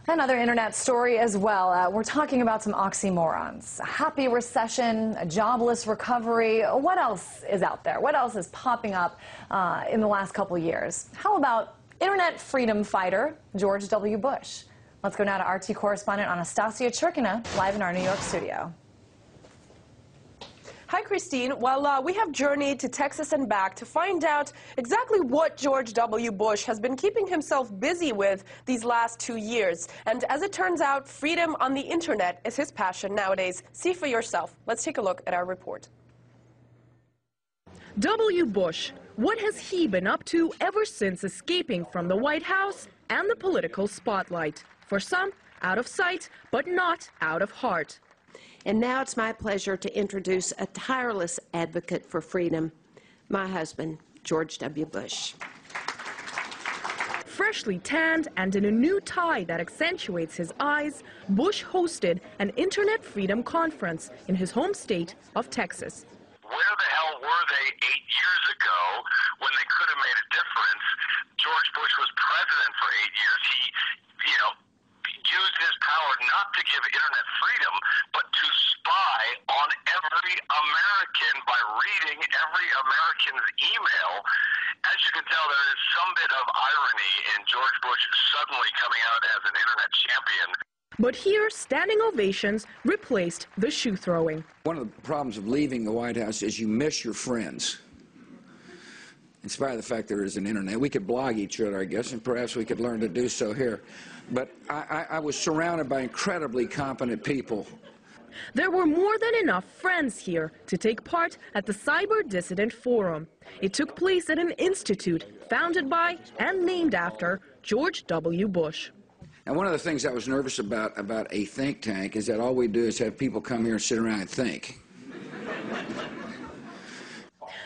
Another internet story as well. We're talking about some oxymorons. A happy recession, a jobless recovery. What else is out there? What else is popping up in the last couple years? How about internet freedom fighter George W. Bush? Let's go now to RT correspondent Anastasia Churkina, live in our New York studio. Hi, Christine. Well, we have journeyed to Texas and back to find out exactly what George W. Bush has been keeping himself busy with these last 2 years. And as it turns out, freedom on the internet is his passion nowadays. See for yourself. Let's take a look at our report. W. Bush, what has he been up to ever since escaping from the White House and the political spotlight? For some, out of sight, but not out of heart. And now it's my pleasure to introduce a tireless advocate for freedom, my husband, George W. Bush. Freshly tanned and in a new tie that accentuates his eyes, Bush hosted an Internet Freedom Conference in his home state of Texas. Where the hell were they 8 years ago when they could have made a difference? George Bush was president for 8 years. He, used his power not to give internet freedom, but to spy on every American by reading every American's email. As you can tell, there is some bit of irony in George Bush suddenly coming out as an internet champion. But here, standing ovations replaced the shoe throwing. One of the problems of leaving the White House is you miss your friends. In spite of the fact there is an internet, we could blog each other, I guess, and perhaps we could learn to do so here. But I was surrounded by incredibly competent people. There were more than enough friends here to take part at the Cyber Dissident Forum. It took place at an institute founded by and named after George W. Bush. And one of the things I was nervous about a think tank is that all we do is have people come here and sit around and think.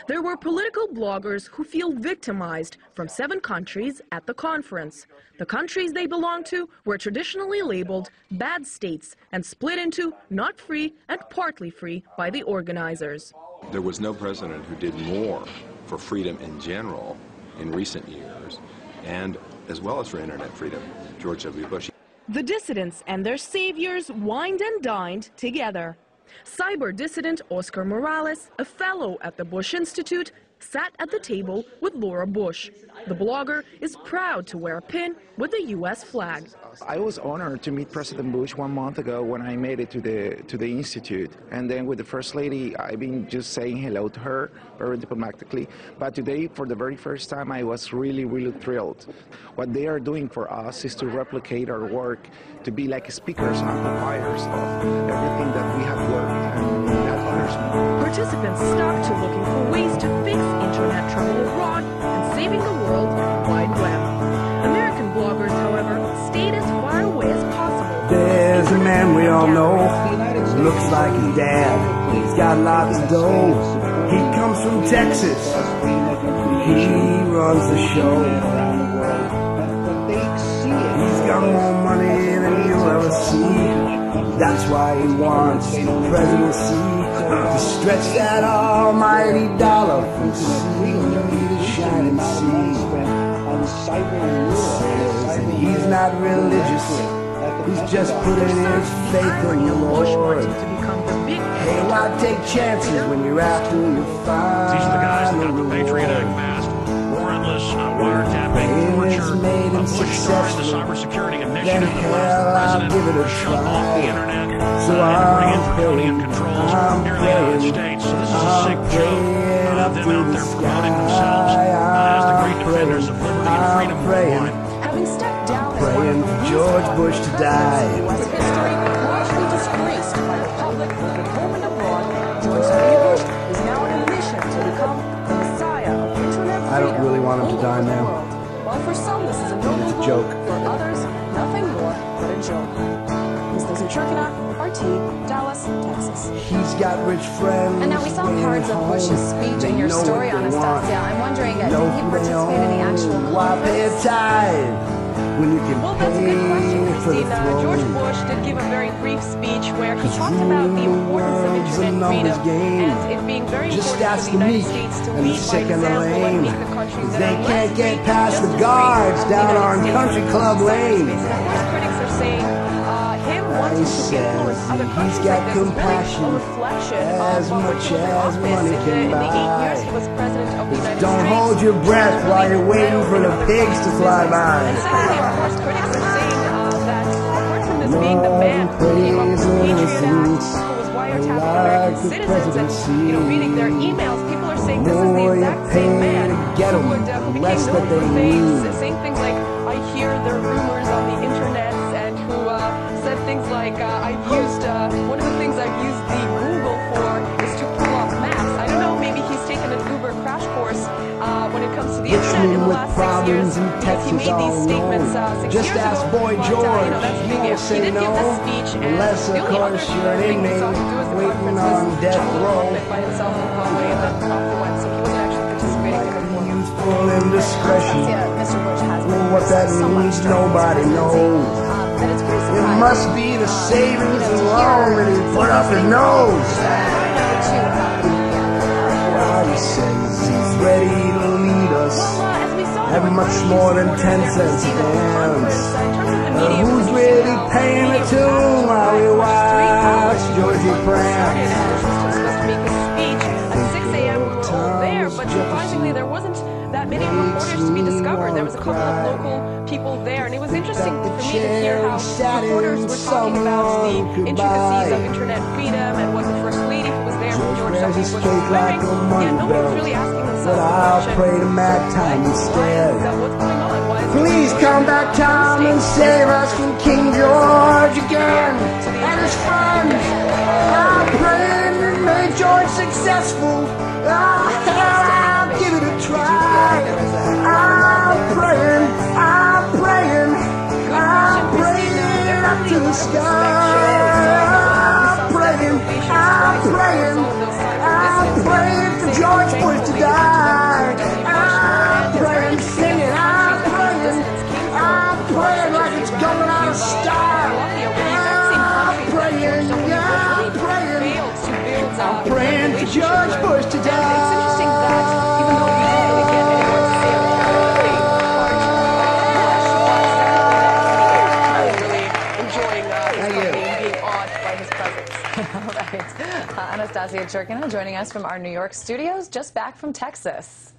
There were political bloggers who feel victimized from 7 countries at the conference. The countries they belong to were traditionally labeled bad states and split into not free and partly free by the organizers. There was no president who did more for freedom in general in recent years, and as well as for internet freedom, George W. Bush. The dissidents and their saviors wined and dined together. Cyber dissident Oscar Morales, a fellow at the Bush Institute, sat at the table with Laura Bush. The blogger is proud to wear a pin with the U.S. flag. I was honored to meet President Bush 1 month ago when I made it to the Institute. And then with the First Lady, I've been just saying hello to her very diplomatically. But today, for the very first time, I was really, really thrilled. What they are doing for us is to replicate our work, to be like speakers, amplifiers of everything that we have worked, and that honors me. Participants stuck to looking for ways to fix internet trouble abroad and saving the World Wide Web. American bloggers, however, stayed as far away as possible. There's a man we all know, looks like his dad. He's got lots of dough. He comes from Texas. He runs the show. He's got more money than you'll ever see. That's why he wants the presidency, to stretch that almighty dollar from sea to shining sea. He's not religious, he's just putting his faith in the Lord. Hey, why take chances when you're after your final These are the guys that got the Patriot Act passed. Warrantless wiretapping, torture. Bush started the cybersecurity initiative that allows the president to shut off the internet and bring in draconian controls here in the United States. So this is a sick joke of them out there promoting themselves as the great defenders of liberty and freedom worldwide. Having stepped down as praying for George Bush to die. U.S. history, largely disgraced by the public, both at home and abroad, George W. Bush is now on a mission to become the messiah of internet freedom. I don't really want him to die now. While for some this is a noble It's a joke. goal, for others, nothing more but a joke. Anastasia Churkina, RT, Dallas, Texas. He's got rich friends. And now we saw parts of Bush's speech in your story, Anastasia. I'm wondering, did he participate in the actual Why pay a tithe when you can Well, that's a good question, pay for the Christine. George throne? Bush did give a very brief speech where he talked about the importance of internet freedom and it being very Just important ask for the the United meek States to and the lead by sick and the example and lame. make the countries that They are can't less get free past just the as free guards as down United on States. Country Club Cyberspace. Lane. And of course, critics are saying influence other countries he's got like this is compassion really a reflection as of much what as money in can the 8 buy. years he was president of the United Don't States. hold your breath while you're waiting for the pigs to fly by. And secondly, of course, critics are saying that apart from this being the man who came up with the Patriot Act, who was wiretapping American citizens and reading their emails, people are saying this is the exact same man who became known for things, saying things like, I hear there are rumors on the internet, and who said things like, I've used, one of the things I've used the Google for is to pull off maps. I don't know, maybe he's taken an Uber crash course when it comes to the internet in the last 6 years, because he made these statements 6 Just years ask ago. Boy But, George, that's he the won't say He did give no, this speech, and unless the of only other course you're an thing we saw him inmate do at the waiting conference on was death juggle a little row. bit by himself on Broadway, and then off he went, so he wasn't actually participating in the forum. Youthful indiscretion. Mr. Bush has been What that so much means, during his nobody presidency, knows. that it's pretty It surprising. must be the savings to and hear loan that he put up his nose. number two about the Well, he says he's ready to lead us. As we saw, Have much more than 10 cents a dance. Who's really paying the tune while we watch Georgie prance? At 6 a.m. we were all there, but surprisingly there wasn't that many reporters to be discovered. There was a couple of local people there, and it was interesting for me to hear how reporters were talking about the intricacies of internet freedom and what the First Lady who was there from George W. Bush was wearing. Yet no one was really asking themselves But the I'll question, pray to Mad Time why instead. is that what's going on? Why is Please come back, Tom, and save us from King George again and his friends. I'm praying to make George successful. I'll give it a try. I'm praying up to the sky. I'm praying for George Bush to die. I'm praying, singing, I'm praying like it's going out of style. I'm praying for George Bush to die. It's interesting that even though we didn't really get anyone to say really enjoying his company and being awed by his presence. All right. Anastasia Churkina joining us from our New York studios, just back from Texas.